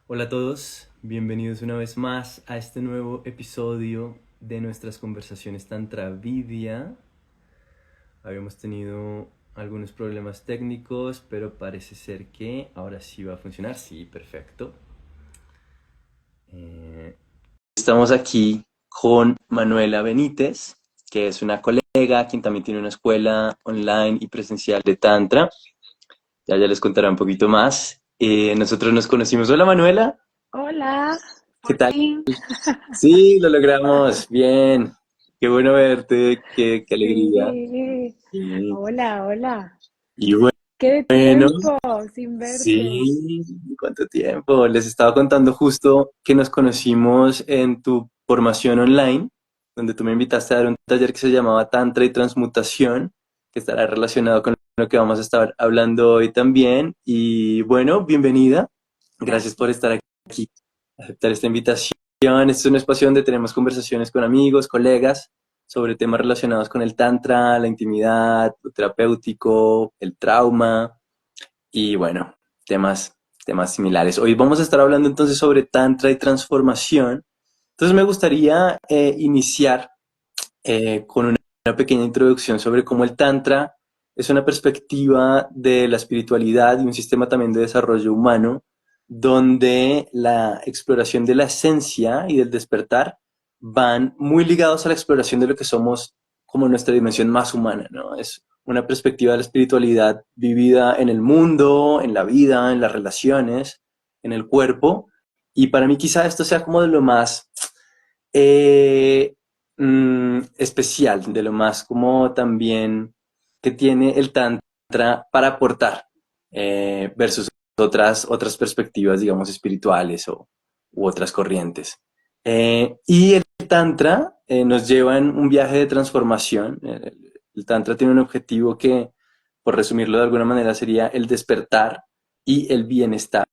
Hola a todos, bienvenidos una vez más a este nuevo episodio de nuestras conversaciones Tantra Vidya. Habíamos tenido algunos problemas técnicos, pero parece ser que ahora sí va a funcionar. Sí, perfecto. Estamos aquí con Manuela Benítez, que es una colega, quien también tiene una escuela online y presencial de Tantra. Ya les contará un poquito más. Nosotros nos conocimos. Hola Manuela, Hola, ¿qué por tal? fin. Sí, lo logramos. Bien. Qué bueno verte. Qué alegría. Sí. Sí. Hola, hola. Y Qué bueno, tiempo sin verte. sí, ¿cuánto tiempo? Les estaba contando justo que nos conocimos en tu formación online, donde tú me invitaste a dar un taller que se llamaba Tantra y Transmutación, que estará relacionado con lo que vamos a estar hablando hoy también. Y bueno, bienvenida. Gracias por Gracias. estar aquí, aceptar esta invitación. Este es un espacio donde tenemos conversaciones con amigos, colegas, sobre temas relacionados con el Tantra, la intimidad, lo terapéutico, el trauma y bueno, temas similares. Hoy vamos a estar hablando entonces sobre Tantra y transformación. Entonces me gustaría iniciar con una pequeña introducción sobre cómo el Tantra es una perspectiva de la espiritualidad y un sistema también de desarrollo humano, donde la exploración de la esencia y del despertar van muy ligados a la exploración de lo que somos como nuestra dimensión más humana, ¿no? Es una perspectiva de la espiritualidad vivida en el mundo, en la vida, en las relaciones, en el cuerpo. Y para mí quizá esto sea como de lo más eh, especial, de lo más como también que tiene el Tantra para aportar versus otras perspectivas, digamos, espirituales u otras corrientes. Y el Tantra nos lleva en un viaje de transformación. El Tantra tiene un objetivo que, por resumirlo de alguna manera, sería el despertar y el bienestar.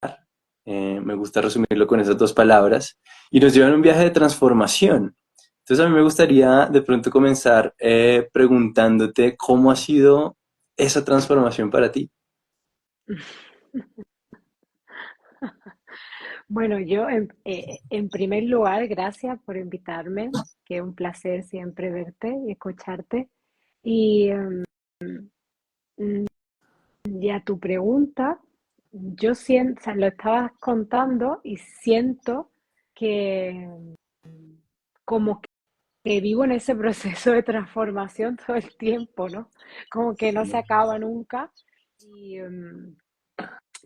Me gusta resumirlo con esas dos palabras y nos llevan a un viaje de transformación. Entonces a mí me gustaría de pronto comenzar preguntándote cómo ha sido esa transformación para ti. Bueno, yo en primer lugar, gracias por invitarme, que es un placer siempre verte y escucharte. Y a tu pregunta, yo siento, o sea, lo estabas contando y siento que como que vivo en ese proceso de transformación todo el tiempo, ¿no? Como que no se acaba nunca. Y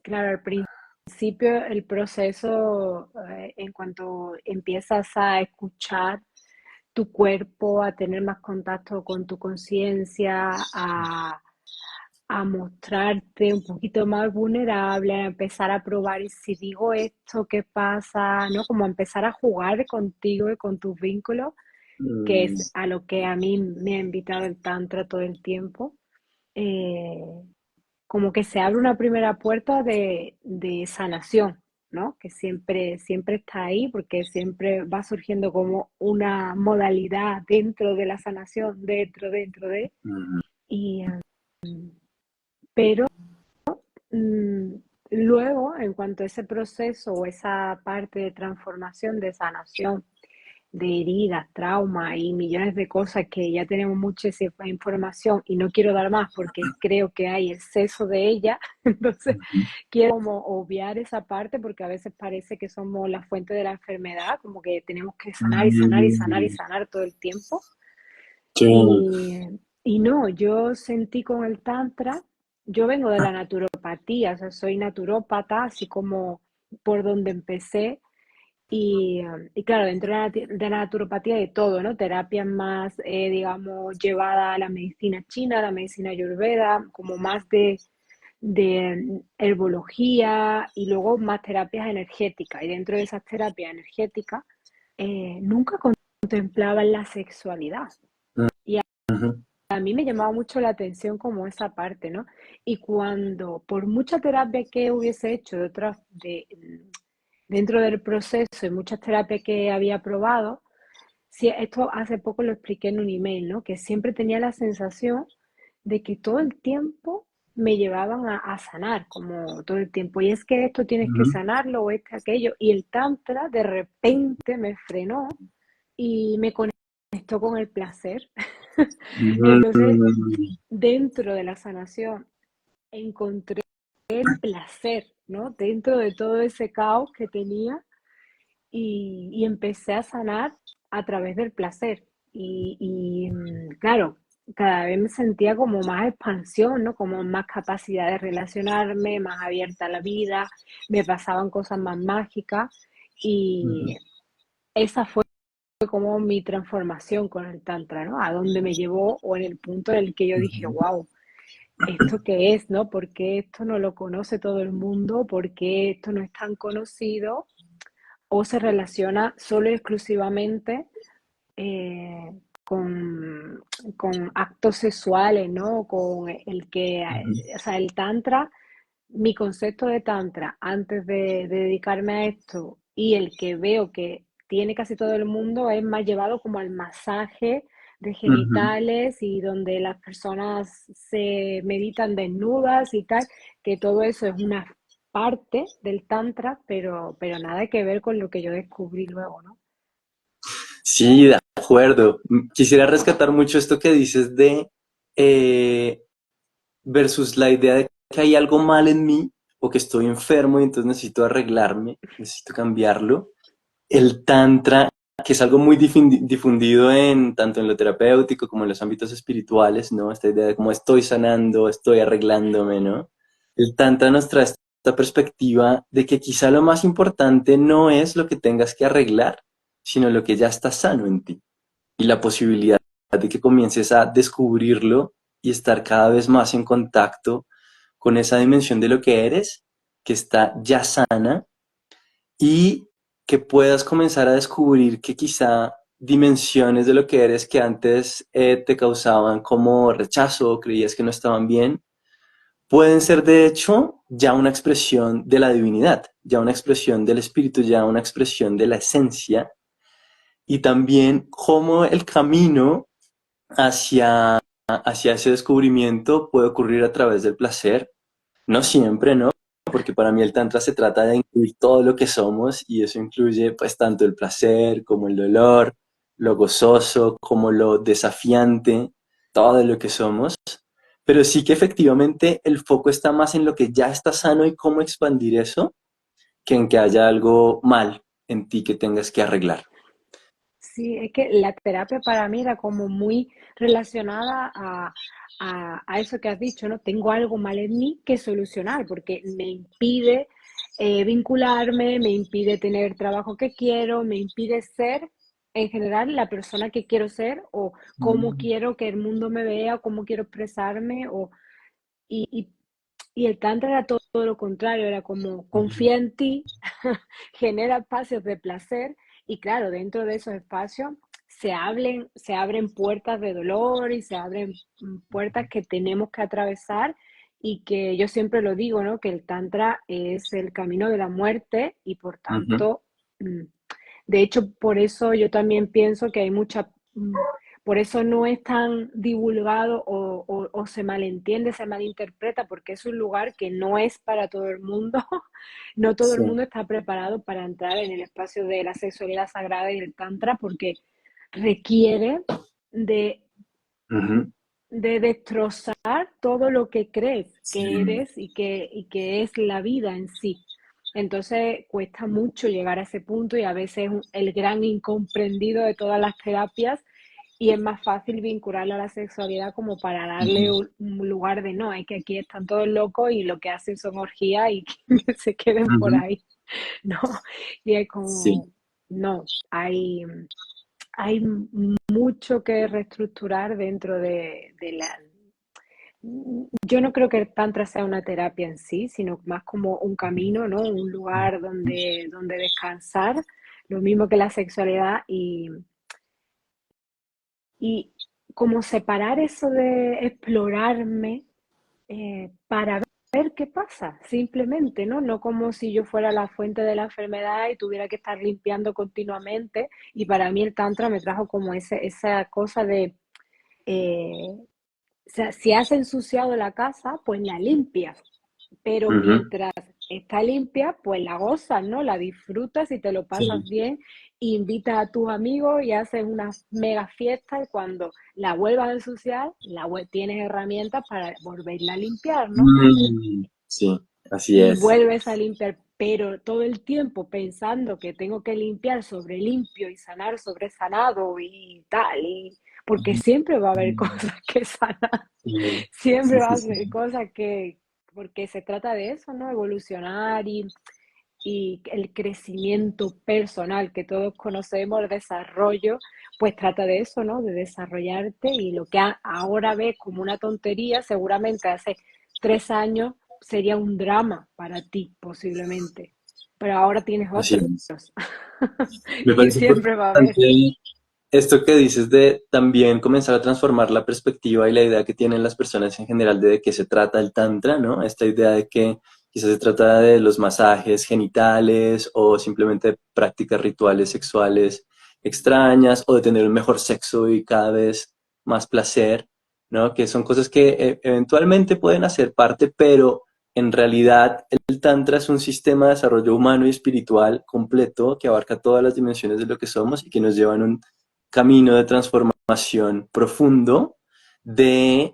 claro, al principio el proceso, en cuanto empiezas a escuchar tu cuerpo, a tener más contacto con tu conciencia, a mostrarte un poquito más vulnerable, a empezar a probar y si digo esto, ¿qué pasa? ¿No? Como empezar a jugar contigo y con tus vínculos, que Mm, es a lo que a mí me ha invitado el Tantra todo el tiempo. eh, Como que se abre una primera puerta de sanación, ¿no? Que siempre está ahí porque siempre va surgiendo como una modalidad dentro de la sanación, dentro de, mm, y, pero mm, luego, en cuanto a ese proceso o esa parte de transformación, de sanación, de heridas, traumas y millones de cosas que ya tenemos mucha información y no quiero dar más porque creo que hay exceso de ella, entonces quiero como obviar esa parte porque a veces parece que somos la fuente de la enfermedad, como que tenemos que sanar y sanar y sanar y mm, sanar todo el tiempo. sí, Y no, yo sentí con el Tantra, yo vengo de la naturopatía, o sea, soy naturópata, así como por donde empecé. Y claro, dentro de la naturopatía de todo, ¿no? Terapias más, digamos, llevada a la medicina china, a la medicina ayurveda, como más de herbología y luego más terapias energéticas. Y dentro de esas terapias energéticas, nunca contemplaban la sexualidad. Y ujú, a mí me llamaba mucho la atención como esa parte, ¿no? Y cuando, por mucha terapia que hubiese hecho de otras, dentro del proceso y muchas terapias que había probado, sí, esto hace poco lo expliqué en un email, ¿no? Que siempre tenía la sensación de que todo el tiempo me llevaban a sanar como todo el tiempo. Y es que esto tienes que Ujú. sanarlo o es que aquello. Y el tantra de repente me frenó y me conectó con el placer. Entonces, Mm. dentro de la sanación, encontré el placer, ¿no? Dentro de todo ese caos que tenía y empecé a sanar a través del placer. Claro, cada vez me sentía como más expansión, ¿no? Como más capacidad de relacionarme, más abierta a la vida, me pasaban cosas más mágicas y Ujú. esa fue como mi transformación con el tantra, ¿no? A dónde me llevó o en el punto en el que yo dije, Ujú. wow, ¿esto qué es, no? ¿Por qué esto no lo conoce todo el mundo? ¿Por qué esto no es tan conocido? ¿O se relaciona solo y exclusivamente eh, con actos sexuales, ¿no? Con el que, Ujú. o sea, el tantra, mi concepto de tantra antes de dedicarme a esto y el que veo que tiene casi todo el mundo es más llevado como al masaje de Ujú. genitales y donde las personas se meditan desnudas y tal, que todo eso es una parte del tantra, pero nada que ver con lo que yo descubrí luego, ¿no? Sí, de acuerdo. Quisiera rescatar mucho esto que dices de eh, versus la idea de que hay algo mal en mí o que estoy enfermo y entonces necesito arreglarme, necesito cambiarlo. El tantra, que es algo muy difundido en tanto en lo terapéutico como en los ámbitos espirituales, ¿no? Esta idea de cómo estoy sanando, estoy arreglándome, ¿no? El tantra nos trae esta perspectiva de que quizá lo más importante no es lo que tengas que arreglar, sino lo que ya está sano en ti y la posibilidad de que comiences a descubrirlo y estar cada vez más en contacto con esa dimensión de lo que eres, que está ya sana y que puedas comenzar a descubrir que quizá dimensiones de lo que eres que antes te causaban como rechazo o creías que no estaban bien, pueden ser de hecho ya una expresión de la divinidad, ya una expresión del espíritu, ya una expresión de la esencia y también cómo el camino hacia ese descubrimiento puede ocurrir a través del placer. No siempre, ¿no? Porque para mí el tantra se trata de incluir todo lo que somos y eso incluye pues tanto el placer como el dolor, lo gozoso como lo desafiante, todo lo que somos. Pero sí que efectivamente el foco está más en lo que ya está sano y cómo expandir eso que en que haya algo mal en ti que tengas que arreglar. Sí, es que la terapia para mí era como muy relacionada a eso que has dicho, ¿no? Tengo algo mal en mí que solucionar porque me impide vincularme, me impide tener el trabajo que quiero, me impide ser en general la persona que quiero ser o cómo Mm. quiero que el mundo me vea, cómo quiero expresarme y, y- y el tantra era todo lo contrario, era como Ujú. confía en ti, genera espacios de placer y claro, dentro de esos espacios se abren puertas de dolor y se abren puertas que tenemos que atravesar y que yo siempre lo digo, ¿no? Que el tantra es el camino de la muerte y por Ujú. tanto, mm, de hecho, por eso yo también pienso que hay mucha, por eso no es tan divulgado o se malentiende, se malinterpreta, porque es un lugar que no es para todo el mundo. No todo el Sí. mundo está preparado para entrar en el espacio de la sexualidad sagrada y el tantra, porque requiere de, Ujú. de destrozar todo lo que crees que Sí. eres y que es la vida en sí. Entonces cuesta mucho llegar a ese punto y a veces es el gran incomprendido de todas las terapias y es más fácil vincularlo a la sexualidad como para darle Ujú. un lugar de no, es que aquí están todos locos y lo que hacen son orgías y que se queden por Ujú. ahí, ¿no? Y es Sí. como, no, hay mucho que reestructurar dentro de la... Yo no creo que el tantra sea una terapia en sí, sino más como un camino, ¿no? Un lugar donde descansar, lo mismo que la sexualidad y como separar eso de explorarme para ver qué pasa, simplemente, ¿no? No como si yo fuera la fuente de la enfermedad y tuviera que estar limpiando continuamente. Y para mí el tantra me trajo como esa cosa de eh, sea, si has ensuciado la casa, pues la limpias, pero Ujú. mientras está limpia, pues la gozas, ¿no? La disfrutas y te lo pasas Sí. bien, e invitas a tus amigos y haces una mega fiesta y cuando la vuelvas a ensuciar, tienes herramientas para volverla a limpiar, ¿no? Sí, así Y es. vuelves a limpiar, pero todo el tiempo pensando que tengo que limpiar sobre limpio y sanar sobre sanado y tal, porque siempre va a haber cosas que sanar, Sí, siempre sí, va a sí, sí. haber cosas porque se trata de eso, ¿no? Evolucionar y el crecimiento personal que todos conocemos, el desarrollo, pues trata de eso, ¿no? De desarrollarte y lo que ahora ves como una tontería, seguramente hace 3 años sería un drama para ti, posiblemente, pero ahora tienes Así otros es. Me y parece siempre va a haber. importante esto que dices de también comenzar a transformar la perspectiva y la idea que tienen las personas en general de qué se trata el tantra, ¿no? Esta idea de que quizás se trata de los masajes genitales o simplemente de prácticas rituales sexuales extrañas o de tener un mejor sexo y cada vez más placer, ¿no? Que son cosas que eventualmente pueden hacer parte, pero en realidad el tantra es un sistema de desarrollo humano y espiritual completo que abarca todas las dimensiones de lo que somos y que nos lleva en un camino de transformación profundo de,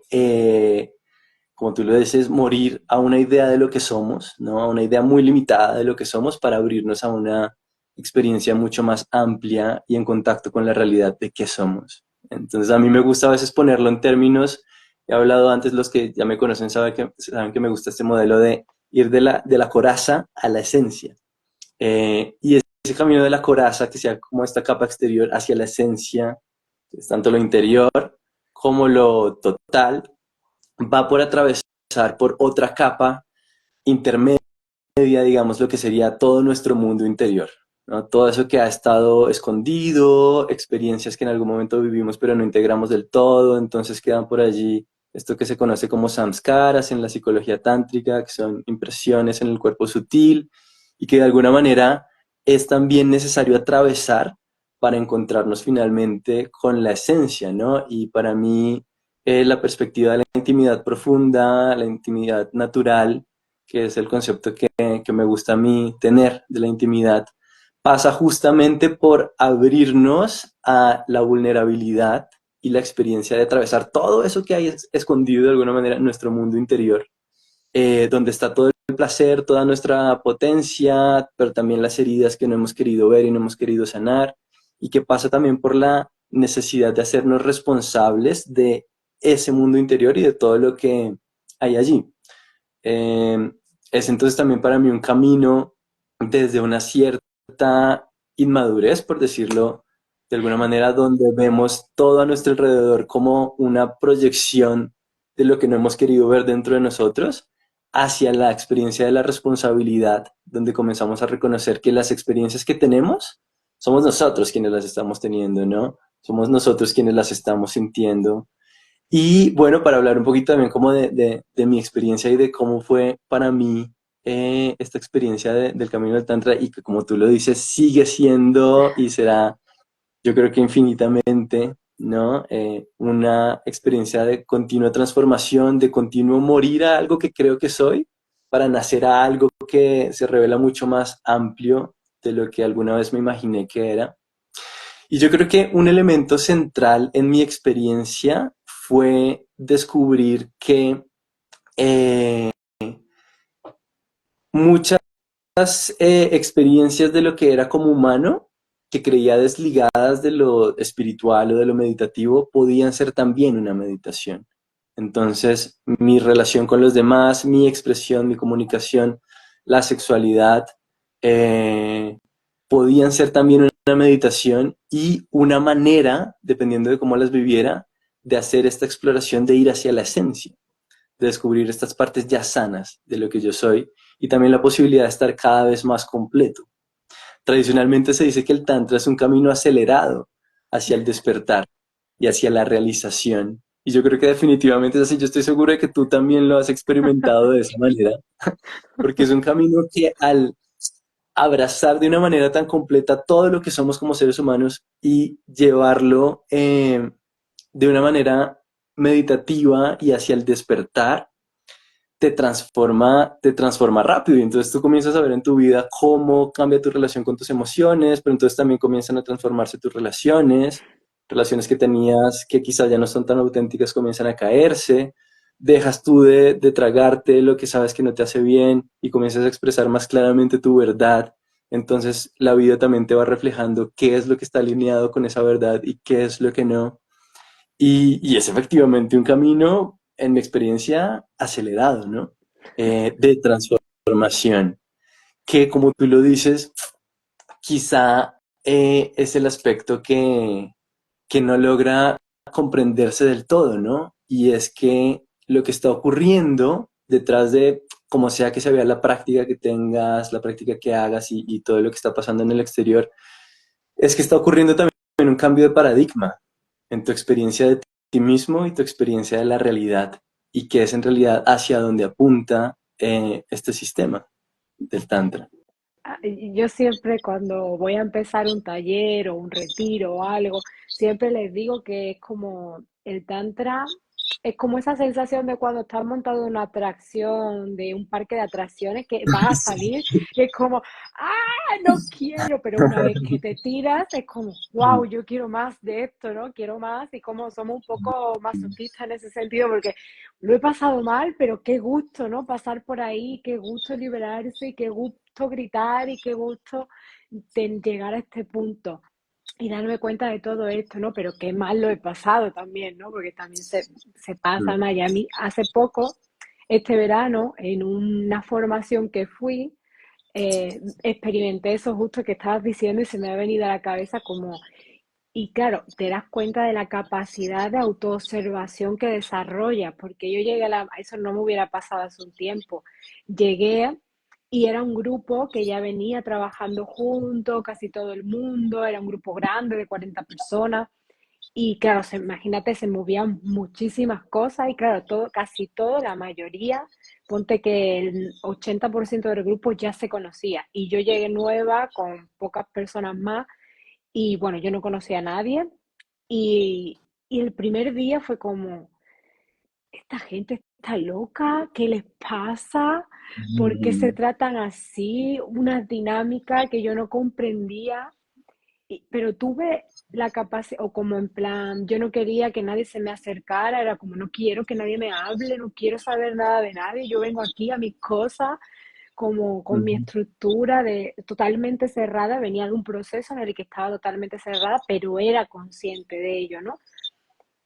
como tú lo dices, morir a una idea de lo que somos, ¿no? A una idea muy limitada de lo que somos para abrirnos a una experiencia mucho más amplia y en contacto con la realidad de qué somos. Entonces a mí me gusta a veces ponerlo en términos, he hablado antes, los que ya me conocen saben que me gusta este modelo de ir de la coraza a la esencia. Y ese camino de la coraza, que sea como esta capa exterior hacia la esencia, que es tanto lo interior como lo total, va por atravesar por otra capa intermedia, digamos, lo que sería todo nuestro mundo interior, ¿no? Todo eso que ha estado escondido, experiencias que en algún momento vivimos pero no integramos del todo, entonces quedan por allí esto que se conoce como samskaras en la psicología tántrica, que son impresiones en el cuerpo sutil y que de alguna manera es también necesario atravesar para encontrarnos finalmente con la esencia, ¿no? Y para mí la perspectiva de la intimidad profunda, la intimidad natural, que es el concepto que me gusta a mí tener de la intimidad, pasa justamente por abrirnos a la vulnerabilidad y la experiencia de atravesar todo eso que hay escondido de alguna manera en nuestro mundo interior, donde está todo el placer, toda nuestra potencia, pero también las heridas que no hemos querido ver y no hemos querido sanar, y que pasa también por la necesidad de hacernos responsables de ese mundo interior y de todo lo que hay allí. Eh, es entonces también para mí un camino desde una cierta inmadurez, por decirlo de alguna manera, donde vemos todo a nuestro alrededor como una proyección de lo que no hemos querido ver dentro de nosotros, hacia la experiencia de la responsabilidad, donde comenzamos a reconocer que las experiencias que tenemos somos nosotros quienes las estamos teniendo, ¿no? Somos nosotros quienes las estamos sintiendo y bueno, para hablar un poquito también como de mi experiencia y de cómo fue para mí esta experiencia del Camino del Tantra y que como tú lo dices, sigue siendo y será, yo creo que infinitamente, ¿no? Una experiencia de continua transformación, de continuo morir a algo que creo que soy, para nacer a algo que se revela mucho más amplio de lo que alguna vez me imaginé que era. Y yo creo que un elemento central en mi experiencia fue descubrir que eh, muchas experiencias de lo que era como humano, que creía desligadas de lo espiritual o de lo meditativo, podían ser también una meditación. Entonces, mi relación con los demás, mi expresión, mi comunicación, la sexualidad, eh, podían ser también una meditación y una manera, dependiendo de cómo las viviera, de hacer esta exploración de ir hacia la esencia, de descubrir estas partes ya sanas de lo que yo soy y también la posibilidad de estar cada vez más completo. Tradicionalmente se dice que el tantra es un camino acelerado hacia el despertar y hacia la realización. Y yo creo que definitivamente es así. Yo estoy seguro de que tú también lo has experimentado de esa manera, porque es un camino que al abrazar de una manera tan completa todo lo que somos como seres humanos y llevarlo de una manera meditativa y hacia el despertar, te transforma rápido. Y entonces tú comienzas a ver en tu vida cómo cambia tu relación con tus emociones, pero entonces también comienzan a transformarse tus relaciones, relaciones que tenías que quizás ya no son tan auténticas comienzan a caerse, dejas tú de tragarte lo que sabes que no te hace bien y comienzas a expresar más claramente tu verdad. Entonces la vida también te va reflejando qué es lo que está alineado con esa verdad y qué es lo que no. Y es efectivamente un camino, en mi experiencia, acelerado, ¿no? De transformación, que como tú lo dices, quizá es el aspecto que no logra comprenderse del todo, ¿no? Y es que lo que está ocurriendo detrás de, como sea que se vea la práctica que tengas, la práctica que hagas y todo lo que está pasando en el exterior, es que está ocurriendo también un cambio de paradigma en tu experiencia de ti mismo y tu experiencia de la realidad y que es en realidad hacia donde apunta este sistema del Tantra. Y yo siempre cuando voy a empezar un taller o un retiro o algo, siempre les digo que es como el tantra, es como esa sensación de cuando estás montado en una atracción, de un parque de atracciones, que vas a Sí. salir y es como, ¡ah, no quiero! Pero una vez que te tiras, es como, ¡wow, yo quiero más de esto, ¿no? Quiero más y como somos un poco masoquistas en ese sentido, porque lo he pasado mal, pero qué gusto, ¿no? Pasar por ahí, qué gusto liberarse y qué gusto gritar y qué gusto llegar a este punto y darme cuenta de todo esto, ¿no? Pero qué mal lo he pasado también, ¿no? Porque también se pasa mal. Y a mí hace poco, este verano, en una formación que fui, experimenté eso justo que estabas diciendo y se me ha venido a la cabeza como y claro, te das cuenta de la capacidad de autoobservación que desarrolla, porque yo llegué eso no me hubiera pasado hace un tiempo. Llegué y era un grupo que ya venía trabajando junto, casi todo el mundo, era un grupo grande de 40 personas. Y claro, imagínate, se movían muchísimas cosas y claro, todo, casi todo, la mayoría, ponte que el 80% del grupo ya se conocía. Y yo llegué nueva con pocas personas más y bueno, yo no conocía a nadie y el primer día fue como, esta gente está loca, ¿qué les pasa? ¿Por qué se tratan así? Una dinámica que yo no comprendía, pero tuve la capacidad, o como en plan, yo no quería que nadie se me acercara, era como, no quiero que nadie me hable, no quiero saber nada de nadie, yo vengo aquí a mis cosas como con mi estructura de totalmente cerrada, venía de un proceso en el que estaba totalmente cerrada, pero era consciente de ello, ¿no?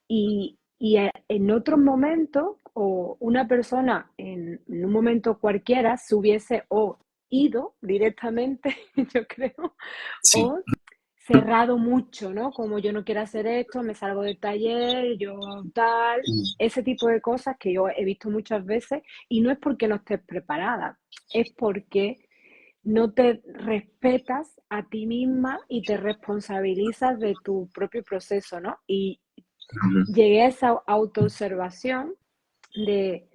En otro momento, o una persona en un momento cualquiera se hubiese o ido directamente, yo creo, Sí. o cerrado mucho, ¿no? Como yo no quiero hacer esto, me salgo del taller, yo tal, ese tipo de cosas que yo he visto muchas veces y no es porque no estés preparada, es porque no te respetas a ti misma y te responsabilizas de tu propio proceso, ¿no? Y llegué a esa autoobservación de,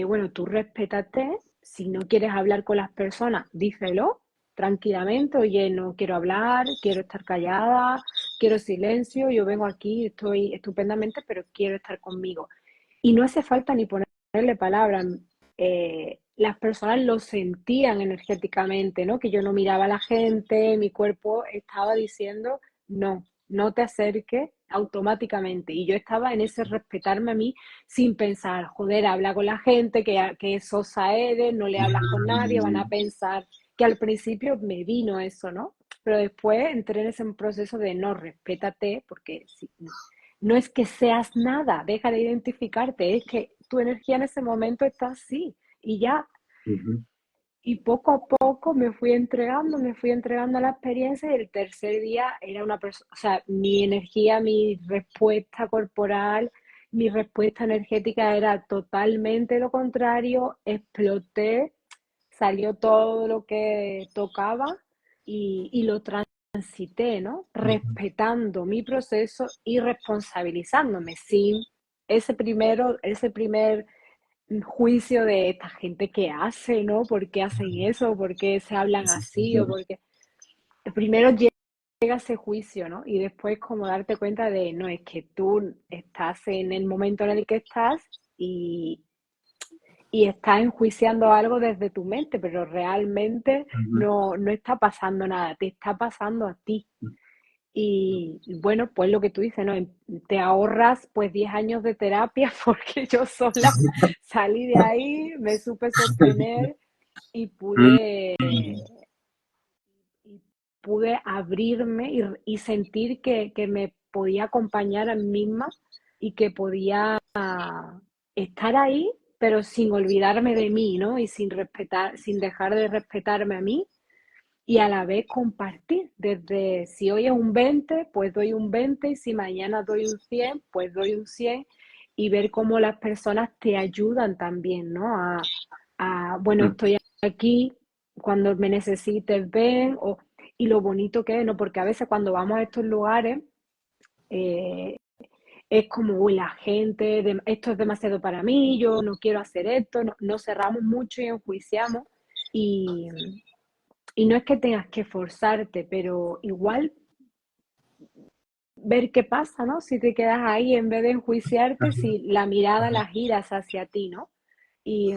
bueno, tú respétate, si no quieres hablar con las personas, díselo tranquilamente, oye, no quiero hablar, quiero estar callada, quiero silencio, yo vengo aquí, estoy estupendamente, pero quiero estar conmigo. Y no hace falta ni ponerle palabras. Las personas lo sentían energéticamente, ¿no? Que yo no miraba a la gente, mi cuerpo estaba diciendo, no, no te acerques automáticamente. Y yo estaba en ese respetarme a mí sin pensar, joder, habla con la gente, que sosa eres, no le hablas con nadie, van a pensar que al principio me vino eso, ¿no? Pero después entré en ese proceso de no, respétate, porque si, no es que seas nada, deja de identificarte, es que tu energía en ese momento está así y ya. Y poco a poco me fui entregando a la experiencia y el tercer día era una persona, o sea, mi energía, mi respuesta corporal, mi respuesta energética era totalmente lo contrario, exploté, salió todo lo que tocaba y lo transité, ¿no? Respetando mi proceso y responsabilizándome sin ese primer juicio de esta gente que hace, ¿no? ¿Por qué hacen eso? ¿Por qué se hablan Sí, así? O porque primero ese juicio, ¿no? Y después como darte cuenta de, no, es que tú estás en el momento en el que estás y, y estás enjuiciando algo desde tu mente, pero realmente Ujú. no está pasando nada, te está pasando a ti. Y bueno, pues lo que tú dices, ¿no? Te ahorras pues 10 años de terapia porque yo sola salí de ahí, me supe sostener y y pude abrirme y sentir que me podía acompañar a mí misma y que podía estar ahí, pero sin olvidarme de mí, ¿no? Y sin dejar de respetarme a mí y a la vez compartir. Desde si hoy es un 20 pues doy un 20 y si mañana doy un 100 pues doy un 100 y ver cómo las personas te ayudan también, ¿no? Bueno, estoy aquí, cuando me necesites, ven, y lo bonito que es, ¿no? Porque a veces cuando vamos a estos lugares, eh, es como, uy, la gente, esto es demasiado para mí, yo no quiero hacer esto, nos cerramos mucho y enjuiciamos. Y, y no es que tengas que forzarte, pero igual ver qué pasa, ¿no? Si te quedas ahí en vez de enjuiciarte, si la mirada la giras hacia ti, ¿no? Y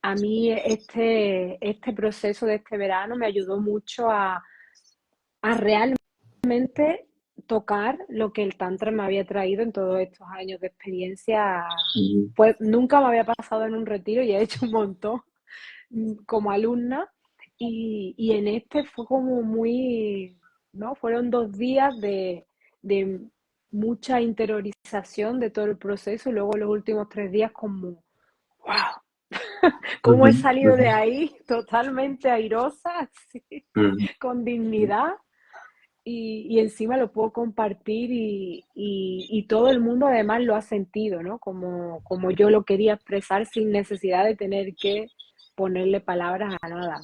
a mí este proceso de este verano me ayudó mucho a realmente tocar lo que el Tantra me había traído en todos estos años de experiencia. Pues nunca me había pasado en un retiro y he hecho un montón como alumna y en este fue como muy, ¿no? Fueron 2 días de mucha interiorización de todo el proceso y luego los últimos 3 días como, wow, cómo he salido de ahí totalmente airosa, así, con dignidad y encima lo puedo compartir y todo el mundo además lo ha sentido, ¿no? Como yo lo quería expresar sin necesidad de tener que ponerle palabras a nada.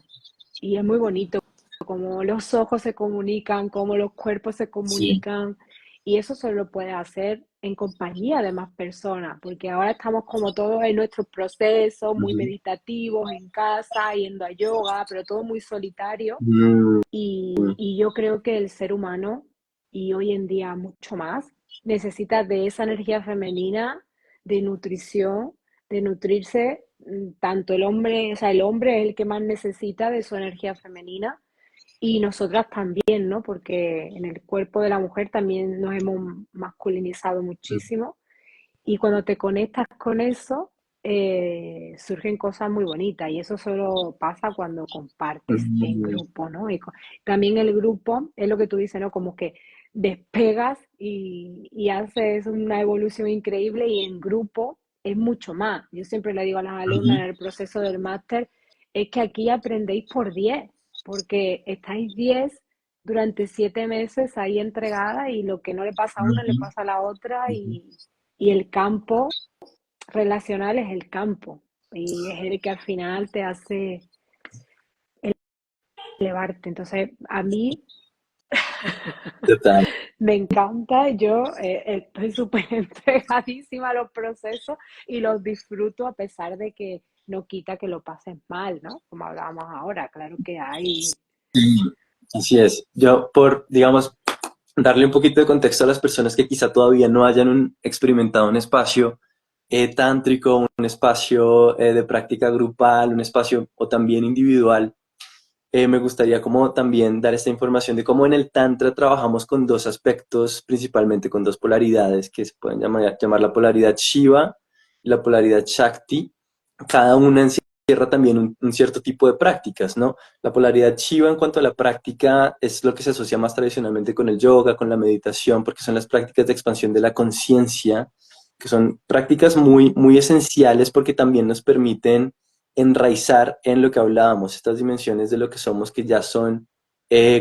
Y es muy bonito como los ojos se comunican, como los cuerpos se Sí. comunican, y eso solo lo puedes hacer en compañía de más personas, porque ahora estamos como todos en nuestros procesos, muy Ujú. meditativos, en casa, yendo a yoga, pero todo muy solitario. Mm, Y yo creo que el ser humano, y hoy en día mucho más, necesita de esa energía femenina, de nutrición, de nutrirse, tanto el hombre, o sea, el hombre es el que más necesita de su energía femenina y nosotras también, ¿no? Porque en el cuerpo de la mujer también nos hemos masculinizado muchísimo y cuando te conectas con eso, surgen cosas muy bonitas y eso solo pasa cuando compartes en mm, grupo, ¿no? También el grupo es lo que tú dices, ¿no? Como que despegas y haces una evolución increíble y en grupo es mucho más. Yo siempre le digo a las alumnas en ujú, el proceso del máster, es que aquí aprendéis por 10 porque estáis 10 durante 7 meses ahí entregada y lo que no le pasa a una le ujú, pasa a la otra ujú. y el campo relacional es el campo y es el que al final te hace elevarte. Entonces, a mí Total. me encanta, yo estoy súper entregadísima a los procesos y los disfruto a pesar de que no quita que lo pases mal, ¿no? Como hablábamos ahora, claro que hay. Sí, así es. Yo, por, digamos, darle un poquito de contexto a las personas que quizá todavía no hayan experimentado un espacio tántrico, un espacio de práctica grupal, un espacio o también individual, me gustaría como también dar esta información de cómo en el Tantra trabajamos con dos aspectos, principalmente con dos polaridades que se pueden llamar la polaridad Shiva y la polaridad Shakti. Cada una encierra también un cierto tipo de prácticas, ¿no? La polaridad Shiva en cuanto a la práctica es lo que se asocia más tradicionalmente con el yoga, con la meditación, porque son las prácticas de expansión de la conciencia, que son prácticas muy, muy esenciales porque también nos permiten enraizar en lo que hablábamos, estas dimensiones de lo que somos que ya son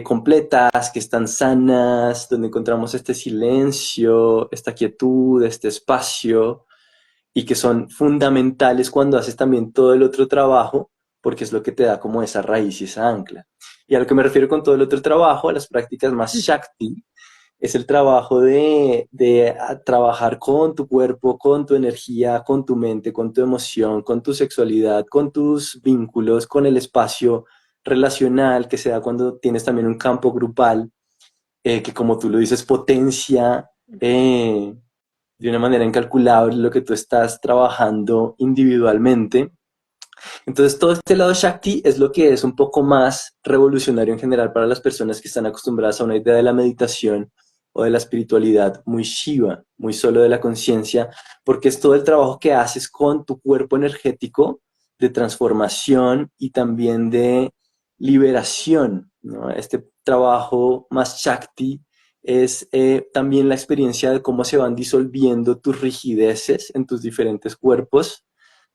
completas, que están sanas, donde encontramos este silencio, esta quietud, este espacio, y que son fundamentales cuando haces también todo el otro trabajo, porque es lo que te da como esa raíz y esa ancla. Y a lo que me refiero con todo el otro trabajo, a las prácticas más Shakti, es el trabajo de trabajar con tu cuerpo, con tu energía, con tu mente, con tu emoción, con tu sexualidad, con tus vínculos, con el espacio relacional que se da cuando tienes también un campo grupal. que como tú lo dices, potencia de una manera incalculable lo que tú estás trabajando individualmente. Entonces, todo este lado Shakti es lo que es un poco más revolucionario en general para las personas que están acostumbradas a una idea de la meditación o de la espiritualidad muy Shiva, muy solo de la conciencia, porque es todo el trabajo que haces con tu cuerpo energético de transformación y también de liberación, ¿no? Este trabajo más Shakti es también la experiencia de cómo se van disolviendo tus rigideces en tus diferentes cuerpos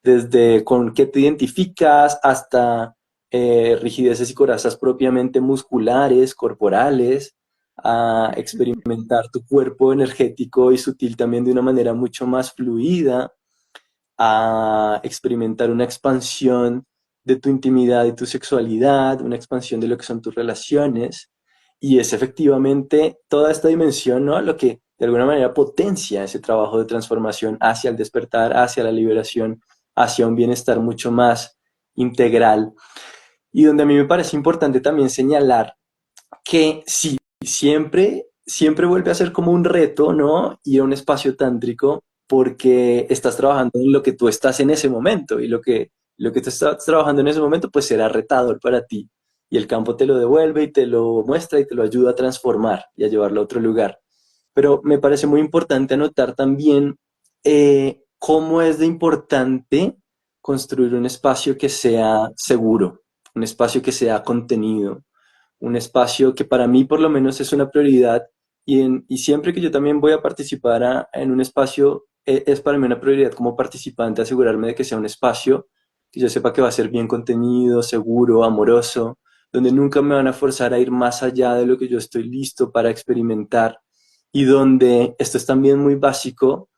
desde con qué te identificas hasta rigideces y corazas propiamente musculares, corporales, a experimentar tu cuerpo energético y sutil también de una manera mucho más fluida, a experimentar una expansión de tu intimidad y tu sexualidad, una expansión de lo que son tus relaciones, y es efectivamente toda esta dimensión, ¿no? Lo que de alguna manera potencia ese trabajo de transformación hacia el despertar, hacia la liberación, hacia un bienestar mucho más integral. Y donde a mí me parece importante también señalar que sí, siempre vuelve a ser como un reto, ¿no? Ir a un espacio tántrico porque estás trabajando en lo que tú estás en ese momento y lo que tú estás trabajando en ese momento pues será retador para ti y el campo te lo devuelve y te lo muestra y te lo ayuda a transformar y a llevarlo a otro lugar. Pero me parece muy importante anotar también cómo es de importante construir un espacio que sea seguro, un espacio que sea contenido, un espacio que para mí por lo menos es una prioridad y siempre que yo también voy a participar en un espacio, es para mí una prioridad como participante asegurarme de que sea un espacio que yo sepa que va a ser bien contenido, seguro, amoroso, donde nunca me van a forzar a ir más allá de lo que yo estoy listo para experimentar y donde, esto es también muy básico,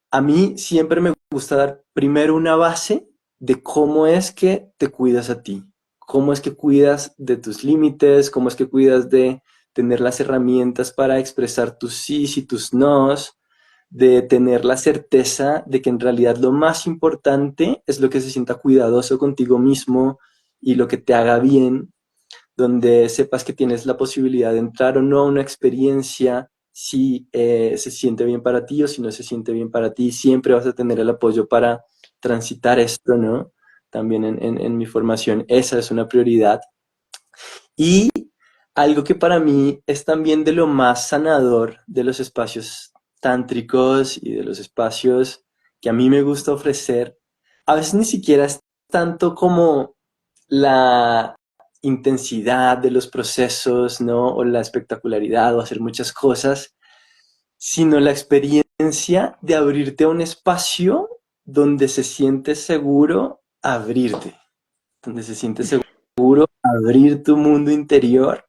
a mí siempre me gusta dar primero una base de cómo es que te cuidas a ti, cómo es que cuidas de tus límites, cómo es que cuidas de tener las herramientas para expresar tus sís y tus nos, de tener la certeza de que en realidad lo más importante es lo que se sienta cuidadoso contigo mismo y lo que te haga bien, donde sepas que tienes la posibilidad de entrar o no a una experiencia, si se siente bien para ti o si no se siente bien para ti, siempre vas a tener el apoyo para transitar esto, ¿no? También en mi formación, esa es una prioridad. Y algo que para mí es también de lo más sanador de los espacios tántricos y de los espacios que a mí me gusta ofrecer, a veces ni siquiera es tanto como la intensidad de los procesos, ¿no? O la espectacularidad o hacer muchas cosas, sino la experiencia de abrirte a un espacio donde se siente seguro abrirte, donde se siente seguro abrir tu mundo interior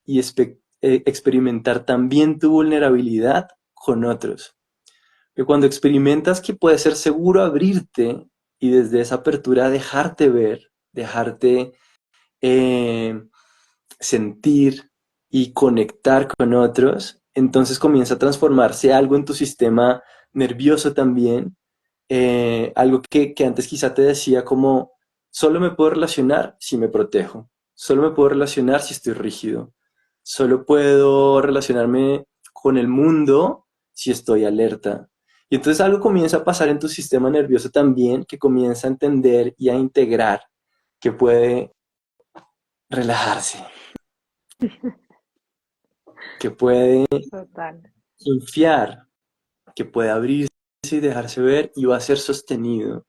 y experimentar también tu vulnerabilidad con otros. Que cuando experimentas que puede ser seguro abrirte y desde esa apertura dejarte ver, dejarte eh, sentir y conectar con otros, entonces comienza a transformarse algo en tu sistema nervioso también, algo que antes quizá te decía como, solo me puedo relacionar si me protejo, solo me puedo relacionar si estoy rígido, solo puedo relacionarme con el mundo si estoy alerta. Y entonces algo comienza a pasar en tu sistema nervioso también, que comienza a entender y a integrar que puede relajarse, que puede Total. confiar, que puede abrirse y dejarse ver y va a ser sostenido.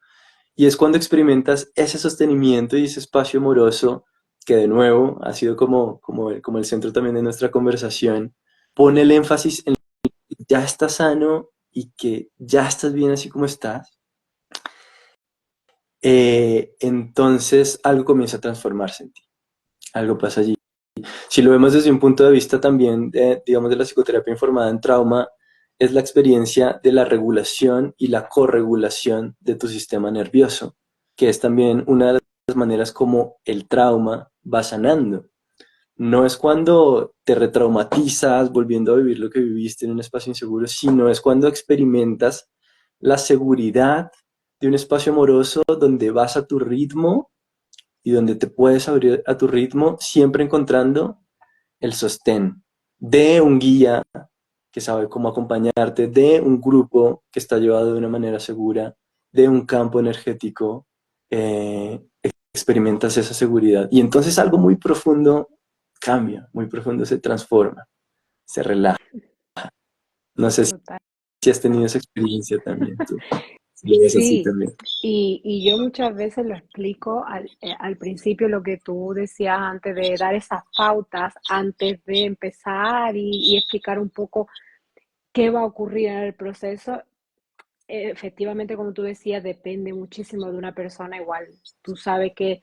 Y es cuando experimentas ese sostenimiento y ese espacio amoroso que de nuevo ha sido como el centro también de nuestra conversación, pone el énfasis en que ya estás sano y que ya estás bien así como estás. Entonces algo comienza a transformarse en ti, algo pasa allí. Si lo vemos desde un punto de vista también, digamos, de la psicoterapia informada en trauma, es la experiencia de la regulación y la corregulación de tu sistema nervioso, que es también una de las maneras como el trauma va sanando. No es cuando te retraumatizas volviendo a vivir lo que viviste en un espacio inseguro, sino es cuando experimentas la seguridad de un espacio amoroso donde vas a tu ritmo y donde te puedes abrir a tu ritmo, siempre encontrando el sostén, de un guía que sabe cómo acompañarte, de un grupo que está llevado de una manera segura, de un campo energético, experimentas esa seguridad. Y entonces algo muy profundo cambia, muy profundo se transforma, se relaja. No sé Total. si has tenido esa experiencia también tú. Si lo ves así Sí, también. y yo muchas veces lo explico al principio, lo que tú decías antes de dar esas pautas, antes de empezar y explicar un poco qué va a ocurrir en el proceso. Efectivamente, como tú decías, depende muchísimo de una persona. Igual, tú sabes que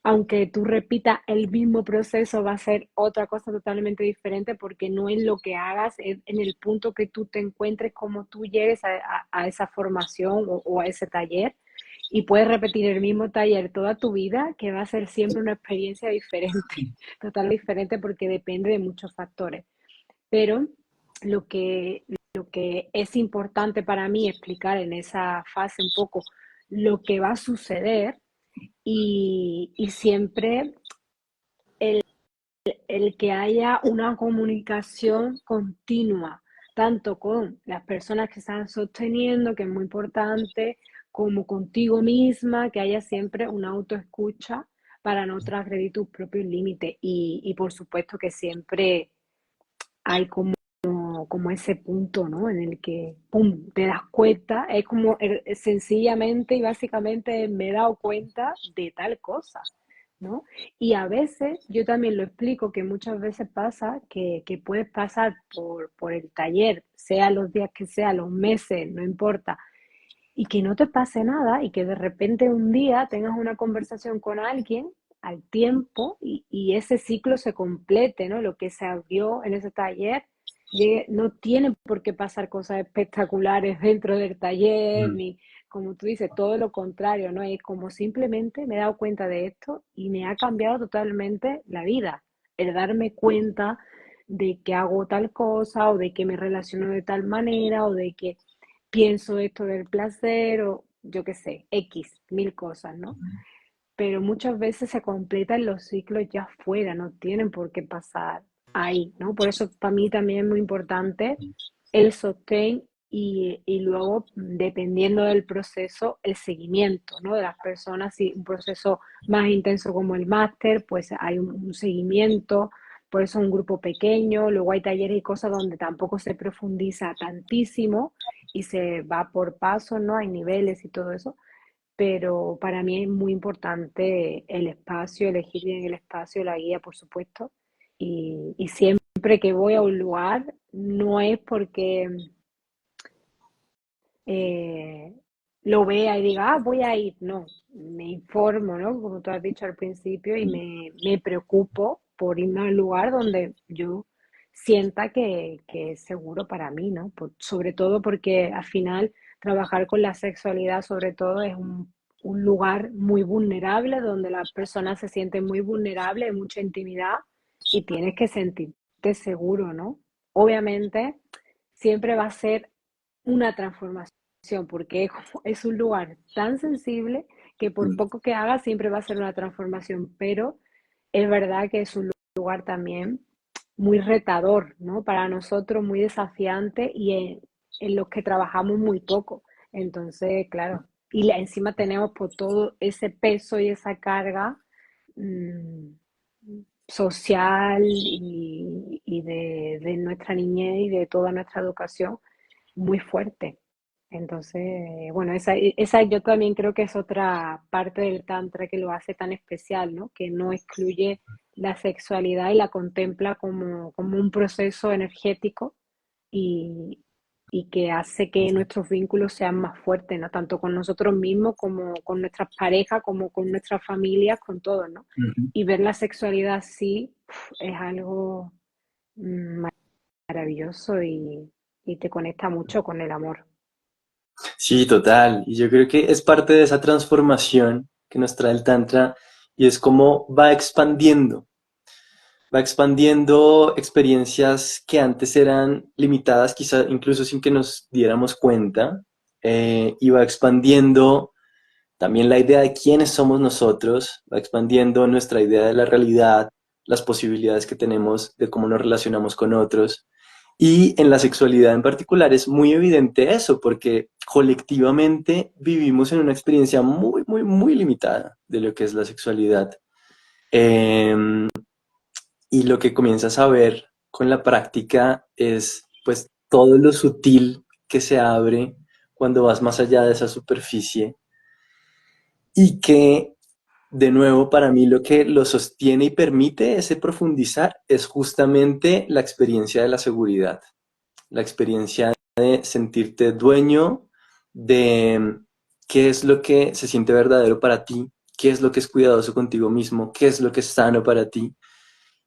aunque tú repitas el mismo proceso, va a ser otra cosa totalmente diferente porque no es lo que hagas, es en el punto que tú te encuentres, cómo tú llegues a esa formación o a ese taller. Y puedes repetir el mismo taller toda tu vida, que va a ser siempre una experiencia diferente, totalmente diferente porque depende de muchos factores. Pero lo que es importante para mí explicar en esa fase un poco lo que va a suceder y siempre el que haya una comunicación continua, tanto con las personas que están sosteniendo, que es muy importante, como contigo misma, que haya siempre una autoescucha para no transgredir tus propios límites. Y por supuesto que siempre hay como ese punto, ¿no? En el que, ¡pum!, te das cuenta, es como sencillamente y básicamente me he dado cuenta de tal cosa, ¿no? Y a veces, yo también lo explico, que muchas veces pasa que puedes pasar por el taller, sea los días que sea, los meses, no importa, y que no te pase nada y que de repente un día tengas una conversación con alguien al tiempo y ese ciclo se complete, ¿no? Lo que se abrió en ese taller no tiene por qué pasar cosas espectaculares dentro del taller, Mm. ni como tú dices, todo lo contrario, ¿no? Es como simplemente me he dado cuenta de esto y me ha cambiado totalmente la vida. El darme cuenta de que hago tal cosa o de que me relaciono de tal manera o de que pienso esto del placer o yo qué sé, X, mil cosas, ¿no? Pero muchas veces se completan los ciclos ya fuera, no tienen por qué pasar ahí, ¿no? Por eso para mí también es muy importante el sostén y luego, dependiendo del proceso, el seguimiento, ¿no? De las personas, si un proceso más intenso como el máster, pues hay un seguimiento, por eso un grupo pequeño, luego hay talleres y cosas donde tampoco se profundiza tantísimo y se va por pasos, ¿no? Hay niveles y todo eso, pero para mí es muy importante el espacio, elegir bien el espacio, la guía, por supuesto, y siempre que voy a un lugar, no es porque eh, lo vea y diga, ah, voy a ir, no, me informo, ¿no? Como tú has dicho al principio, y me preocupo por irme a un lugar donde yo sienta que es seguro para mí, ¿no? Sobre todo porque al final trabajar con la sexualidad, sobre todo, es un lugar muy vulnerable, donde las personas se sienten muy vulnerables, hay mucha intimidad y tienes que sentirte seguro, ¿no? Obviamente, siempre va a ser una transformación, porque es un lugar tan sensible que por Mm. poco que haga siempre va a ser una transformación, pero es verdad que es un lugar también muy retador, ¿no? Para nosotros muy desafiante y en los que trabajamos muy poco. Entonces, claro, encima tenemos por todo ese peso y esa carga mm, social y de nuestra niñez y de toda nuestra educación muy fuerte. Entonces, bueno, esa yo también creo que es otra parte del Tantra que lo hace tan especial, ¿no? Que no excluye la sexualidad y la contempla como un proceso energético y, y que hace que nuestros vínculos sean más fuertes, ¿no? Tanto con nosotros mismos como con nuestras parejas, como con nuestras familias, con todo, ¿no? Ujú. Y ver la sexualidad así es algo mm, maravilloso y te conecta mucho con el amor. Sí, total. Y yo creo que es parte de esa transformación que nos trae el Tantra y es como va expandiendo experiencias que antes eran limitadas, quizá incluso sin que nos diéramos cuenta, y va expandiendo también la idea de quiénes somos nosotros, va expandiendo nuestra idea de la realidad, las posibilidades que tenemos de cómo nos relacionamos con otros. Y en la sexualidad en particular es muy evidente eso, porque colectivamente vivimos en una experiencia muy, muy, muy limitada de lo que es la sexualidad. Eh, y lo que comienzas a ver con la práctica es pues todo lo sutil que se abre cuando vas más allá de esa superficie y que de nuevo para mí lo que lo sostiene y permite ese profundizar es justamente la experiencia de la seguridad, la experiencia de sentirte dueño de qué es lo que se siente verdadero para ti, qué es lo que es cuidadoso contigo mismo, qué es lo que es sano para ti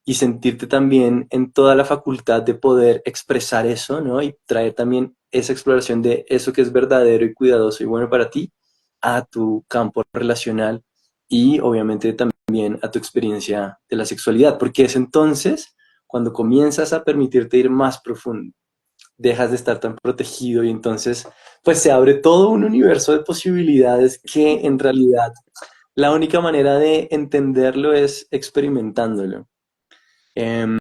y sentirte también en toda la facultad de poder expresar eso, ¿no? Y traer también esa exploración de eso que es verdadero y cuidadoso y bueno para ti a tu campo relacional y obviamente también a tu experiencia de la sexualidad, porque es entonces cuando comienzas a permitirte ir más profundo, dejas de estar tan protegido y entonces pues se abre todo un universo de posibilidades que en realidad la única manera de entenderlo es experimentándolo. Em,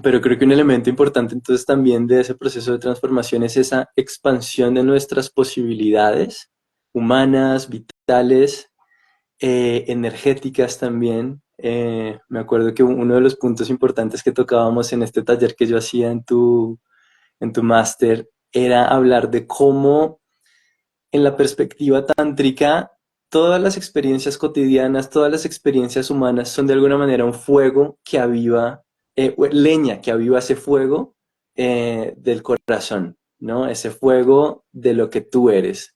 pero creo que un elemento importante entonces también de ese proceso de transformación es esa expansión de nuestras posibilidades humanas, vitales, energéticas también. Me acuerdo que uno de los puntos importantes que tocábamos en este taller que yo hacía en tu máster era hablar de cómo en la perspectiva tántrica todas las experiencias cotidianas, todas las experiencias humanas son de alguna manera un fuego que aviva, leña que aviva ese fuego del corazón, ¿no? Ese fuego de lo que tú eres.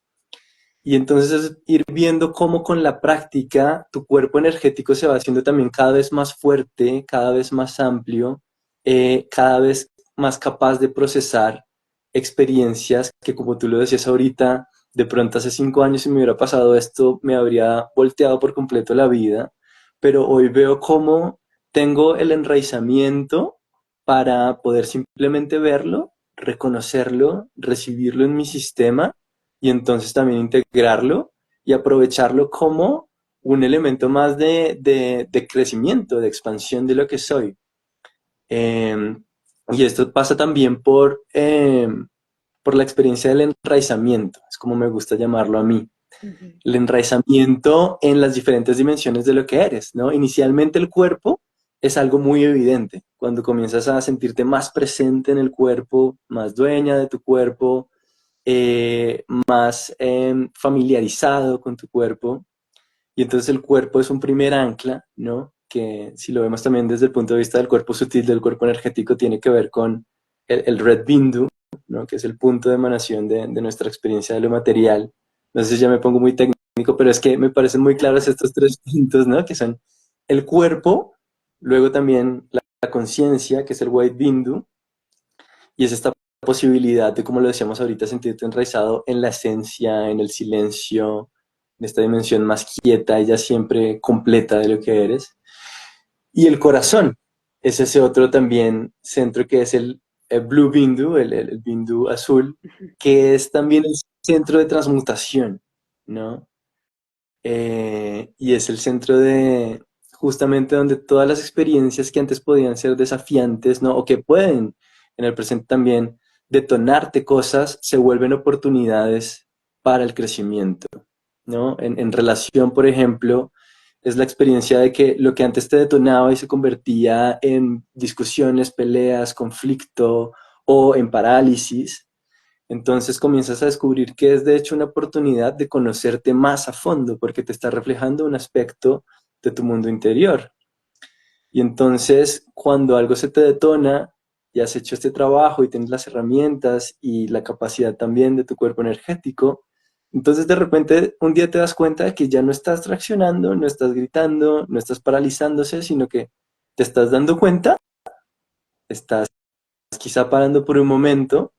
Y entonces es ir viendo cómo con la práctica tu cuerpo energético se va haciendo también cada vez más fuerte, cada vez más amplio, cada vez más capaz de procesar experiencias que como tú lo decías ahorita, de pronto hace 5 años si me hubiera pasado esto me habría volteado por completo la vida, pero hoy veo cómo tengo el enraizamiento para poder simplemente verlo, reconocerlo, recibirlo en mi sistema y entonces también integrarlo y aprovecharlo como un elemento más de crecimiento, de expansión de lo que soy. Eh, y esto pasa también por la experiencia del enraizamiento, es como me gusta llamarlo a mí. Ujú. El enraizamiento en las diferentes dimensiones de lo que eres, ¿no? Inicialmente el cuerpo es algo muy evidente. Cuando comienzas a sentirte más presente en el cuerpo, más dueña de tu cuerpo, más familiarizado con tu cuerpo. Y entonces el cuerpo es un primer ancla, ¿no? Que si lo vemos también desde el punto de vista del cuerpo sutil, del cuerpo energético, tiene que ver con el Red Bindu, ¿no? Que es el punto de emanación de nuestra experiencia de lo material. No sé si ya me pongo muy técnico, pero es que me parecen muy claros estos tres puntos, ¿no? Que son el cuerpo, luego también la conciencia, que es el White Bindu, y es esta posibilidad de, como lo decíamos ahorita, sentirte enraizado en la esencia, en el silencio, en esta dimensión más quieta y ya siempre completa de lo que eres. Y el corazón es ese otro también centro que es el Blue Bindu, el Bindu azul, que es también el centro de transmutación, ¿no? Y es el centro de justamente donde todas las experiencias que antes podían ser desafiantes, ¿no? O que pueden en el presente también detonarte cosas, se vuelven oportunidades para el crecimiento, ¿no? En relación, por ejemplo, es la experiencia de que lo que antes te detonaba y se convertía en discusiones, peleas, conflicto o en parálisis, entonces comienzas a descubrir que es de hecho una oportunidad de conocerte más a fondo porque te está reflejando un aspecto de tu mundo interior. Y entonces cuando algo se te detona y has hecho este trabajo y tienes las herramientas y la capacidad también de tu cuerpo energético, entonces de repente un día te das cuenta de que ya no estás reaccionando, no estás gritando, no estás paralizándose, sino que te estás dando cuenta, estás quizá parando por un momento,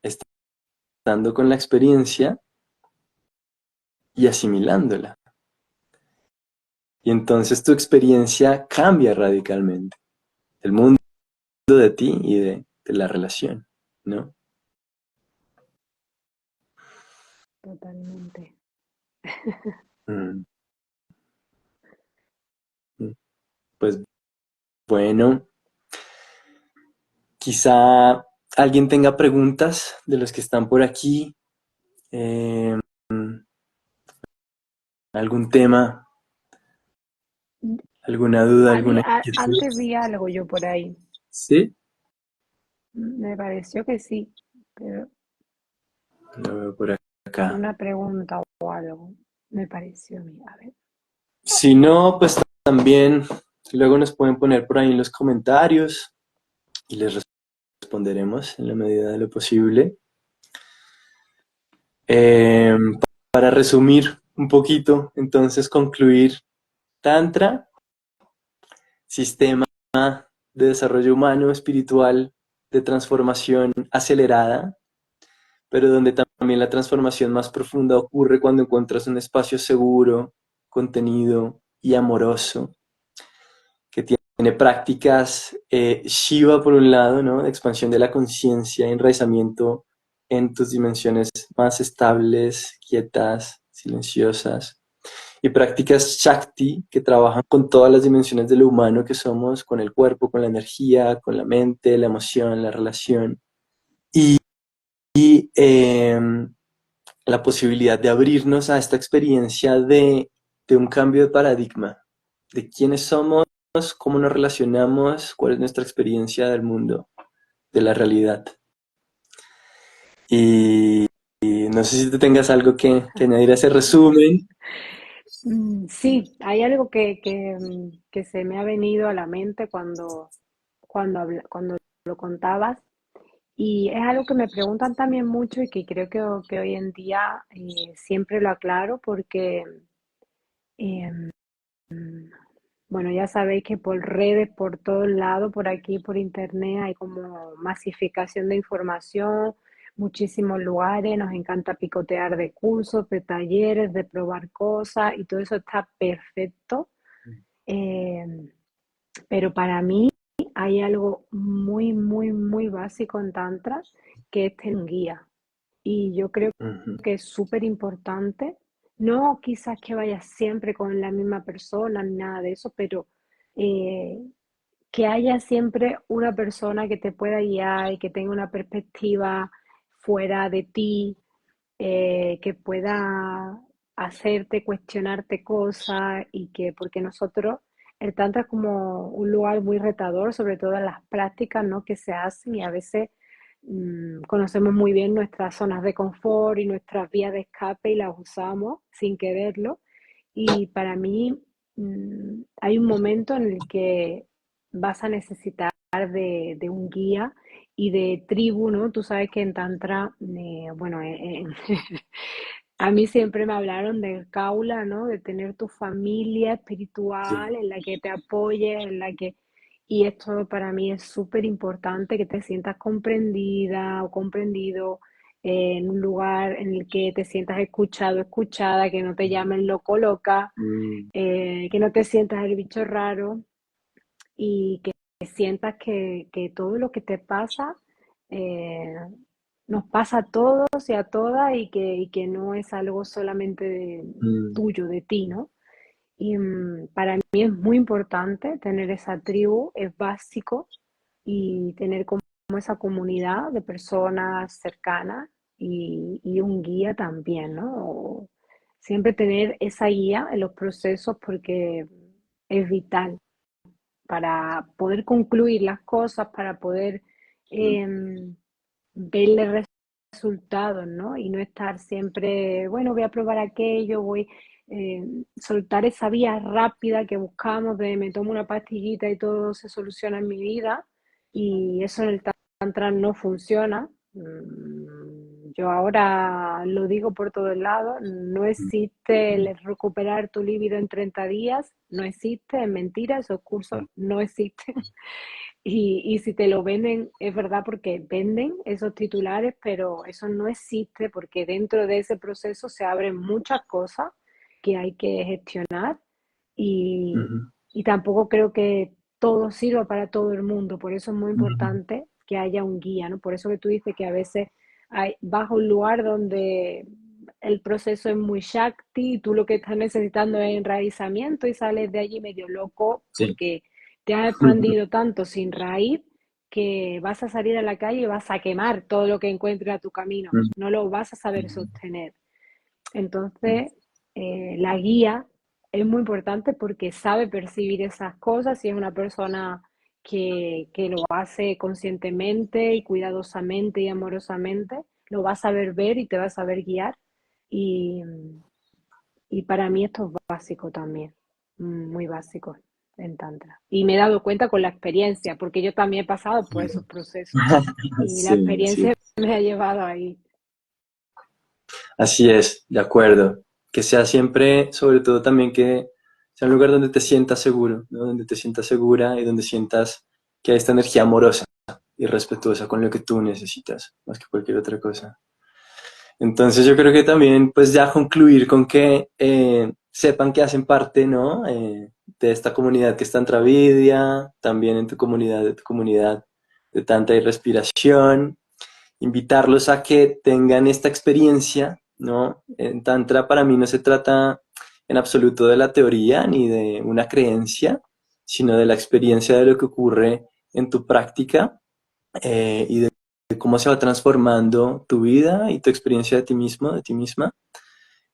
estando con la experiencia y asimilándola. Y entonces tu experiencia cambia radicalmente. El mundo de ti y de la relación, ¿no? Totalmente. Mm, mm. Pues Bueno, quizá alguien tenga preguntas de los que están por aquí, eh, algún tema, alguna duda, alguna inquietud. Antes vi algo yo por ahí. ¿Sí? Me pareció que sí, pero Lo veo por acá. una pregunta o algo. Me pareció a mí. A ver. Si no, pues también luego nos pueden poner por ahí en los comentarios y les responderemos en la medida de lo posible. Eh, para resumir un poquito, entonces concluir, Tantra, sistema de desarrollo humano, espiritual, de transformación acelerada, pero donde también la transformación más profunda ocurre cuando encuentras un espacio seguro, contenido y amoroso, que tiene prácticas Shiva por un lado, ¿no? De expansión de la conciencia, enraizamiento en tus dimensiones más estables, quietas, silenciosas, y prácticas Shakti que trabajan con todas las dimensiones de lo humano que somos, con el cuerpo, con la energía, con la mente, la emoción, la relación, y, y la posibilidad de abrirnos a esta experiencia de un cambio de paradigma, de quiénes somos, cómo nos relacionamos, cuál es nuestra experiencia del mundo, de la realidad. Y, y no sé si tú tengas algo que añadir a ese resumen. Sí, hay algo que se me ha venido a la mente cuando lo contabas. Y es algo que me preguntan también mucho y que creo que hoy en día siempre lo aclaro porque, em, bueno, ya sabéis que por redes, por todos lados, por aquí, por internet, hay como masificación de información, muchísimos lugares, nos encanta picotear de cursos, de talleres, de probar cosas y todo eso está perfecto. Em, pero para mí hay algo muy, muy, muy básico en Tantra que es tener un guía. Y yo creo Ujú, que es súper importante, no quizás que vayas siempre con la misma persona ni nada de eso, pero eh, que haya siempre una persona que te pueda guiar y que tenga una perspectiva fuera de ti, que pueda hacerte cuestionarte cosas y que, porque nosotros, el Tantra es como un lugar muy retador, sobre todo en las prácticas, ¿no? Que se hacen y a veces conocemos muy bien nuestras zonas de confort y nuestras vías de escape y las usamos sin quererlo. Y para mí hay un momento en el que vas a necesitar de un guía y de tribu, ¿no? Tú sabes que en Tantra, bueno, a mí siempre me hablaron del kaula, ¿no? De tener tu familia espiritual sí. en la que te apoyes, en la que... Y esto para mí es súper importante, que te sientas comprendida o comprendido en un lugar en el que te sientas escuchado, escuchada, que no te llamen loco, loca, Mm, que no te sientas el bicho raro y que sientas que todo lo que te pasa eh, nos pasa a todos y a todas y que no es algo solamente mm, tuyo, de ti, ¿no? Y para mí es muy importante tener esa tribu, es básico, y tener como esa comunidad de personas cercanas y un guía también, ¿no? Siempre tener esa guía en los procesos porque es vital para poder concluir las cosas, para poder mm, verle resultados, ¿no? Y no estar siempre, bueno, voy a probar aquello, voy eh, soltar esa vía rápida que buscamos de me tomo una pastillita y todo se soluciona en mi vida. Y eso en el Tantra no funciona. Yo ahora lo digo por todos lados, no existe mm, el recuperar tu libido en 30 días, no existe, es mentira, esos cursos mm, no existen. Y si te lo venden, es verdad porque venden esos titulares, pero eso no existe porque dentro de ese proceso se abren muchas cosas que hay que gestionar y, ujú, y tampoco creo que todo sirva para todo el mundo. Por eso es muy ujú, importante que haya un guía, ¿no? Por eso que tú dices que a veces vas a un lugar donde el proceso es muy shakti y tú lo que estás necesitando es enraizamiento y sales de allí medio loco sí. porque te has expandido tanto sin raíz que vas a salir a la calle y vas a quemar todo lo que encuentres a tu camino, no lo vas a saber sostener. Entonces, la guía es muy importante porque sabe percibir esas cosas y es una persona que lo hace conscientemente y cuidadosamente y amorosamente, lo va a saber ver y te va a saber guiar. Y, y para mí esto es básico también, muy básico en Tantra. Y me he dado cuenta con la experiencia, porque yo también he pasado por esos procesos y la Sí, experiencia sí. me ha llevado ahí. Así es, de acuerdo. Que sea siempre, sobre todo también que sea un lugar donde te sientas seguro, ¿no? Donde te sientas segura y donde sientas que hay esta energía amorosa y respetuosa con lo que tú necesitas, más que cualquier otra cosa. Entonces yo creo que también, pues ya concluir con que sepan que hacen parte, ¿no? De esta comunidad que está en Travidia, también en tu comunidad, de tu comunidad de Tantra y respiración, invitarlos a que tengan esta experiencia, ¿no? En Tantra para mí no se trata en absoluto de la teoría ni de una creencia, sino de la experiencia de lo que ocurre en tu práctica y de cómo se va transformando tu vida y tu experiencia de ti mismo, de ti misma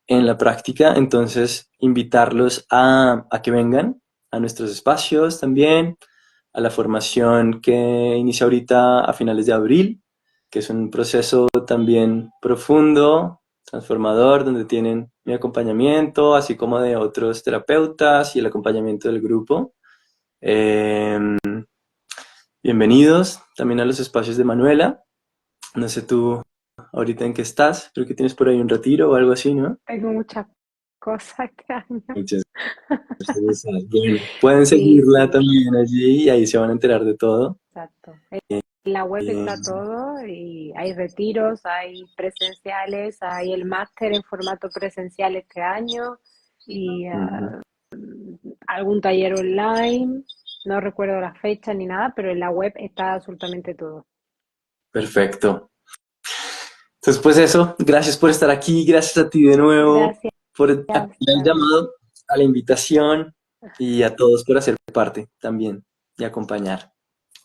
en la práctica. Entonces, invitarlos a que vengan a nuestros espacios también, a la formación que inicia ahorita a finales de abril, que es un proceso también profundo, transformador, donde tienen mi acompañamiento, así como de otros terapeutas y el acompañamiento del grupo. Eh, Bienvenidos también a los espacios de Manuela. No sé tú ahorita en qué estás, creo que tienes por ahí un retiro o algo así, ¿no? Tengo muchas cosas este año. Muchas gracias. Bueno, pueden Sí, seguirla sí, también allí y ahí se van a enterar de todo. exacto. En la web Eh, está todo y hay retiros, hay presenciales, hay el máster en formato presencial este año y Ujú. algún taller online. No recuerdo la fecha ni nada, pero en la web está absolutamente todo. Perfecto. Entonces, pues eso, gracias por estar aquí, gracias a ti de nuevo Gracias, por acudir al David. llamado, a la invitación y a todos por hacer parte también y acompañar.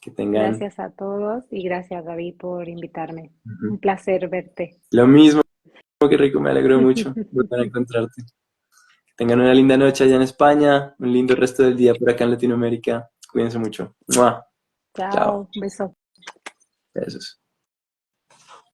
Que tengan Gracias a todos y gracias, David, por invitarme. ujú, Un placer verte. lo mismo, que rico, me alegro mucho volver a encontrarte. Que tengan una linda noche allá en España, un lindo resto del día por acá en Latinoamérica. Cuídense mucho. ¡Mua! Chao. Chao, un beso. Besos.